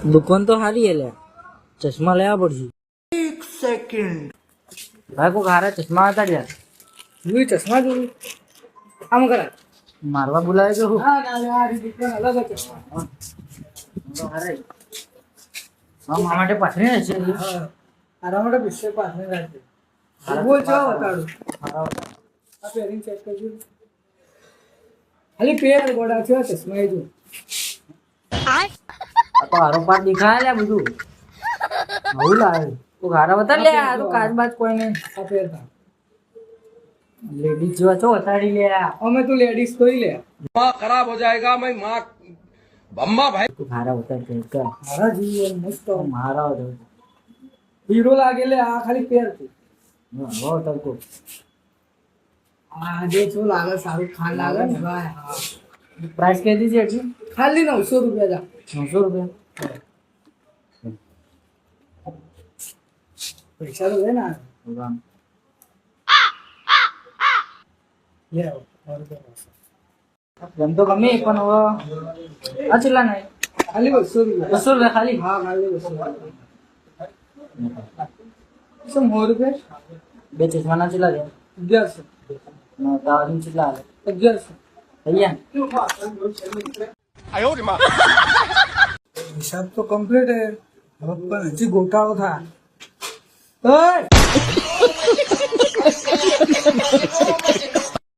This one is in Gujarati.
દુકાન તો સારી એટલે ચશ્મા લેવા પડશે. એક સેકન્ડ ભાઈ કોઈ હારા ચશ્મા હતા યાર. હું ચશ્મા જોઉં આમ કરા મારવા બોલાવે તો હું આ દુકાન અલગ જ ચશ્મા મારા માટે પાછળ હશે. આરા માટે બિસ્સે પાછળ રાખજે બોલ છો બતાડું આ પેરિંગ ચેક કરજો ખાલી પેર ગોડા છે ચશ્મા એ જો આ તો હારો પાર દેખાય લે બધું બહુ લાવે તો હારા બતા લે. આ તો કાચ બાજ કોઈ નહીં. આ પેર થા લેડીઝ જેવા છો વતાડી લે. અમે તો લેડીઝ કોઈ લે माँ खराब हो जाएगा मैं माँ बम्मा भाई તું હારા વતાડી દે. મારા જીવન મસ્ત મારા હતો હીરો લાગે લે આ ખાલી પેર છે હો તડકો આ જે છો લાગે શાહરુખ ખાન લાગે ને ભાઈ હા પ્રાઇસ કહી દીધી એટલી ખાલી 900 રૂપિયા જા 900 રૂપિયા. પૈસા તો લે ને લે ગમ તો ગમે પણ હવે આ ચેટલા નહીં ખાલી 200 રૂપિયા 200 રૂપિયા ખાલી. હા ખાલી 200 શું 100 રૂપિયા બે ચશ્માના ચેટલા છે? 1100 દાવાની ચેટલા આવે? 1100 ભૈયા હિસાબ તો કમ્પ્લીટ હે હવે પણ હજી ગોટાળો થાય. ઓય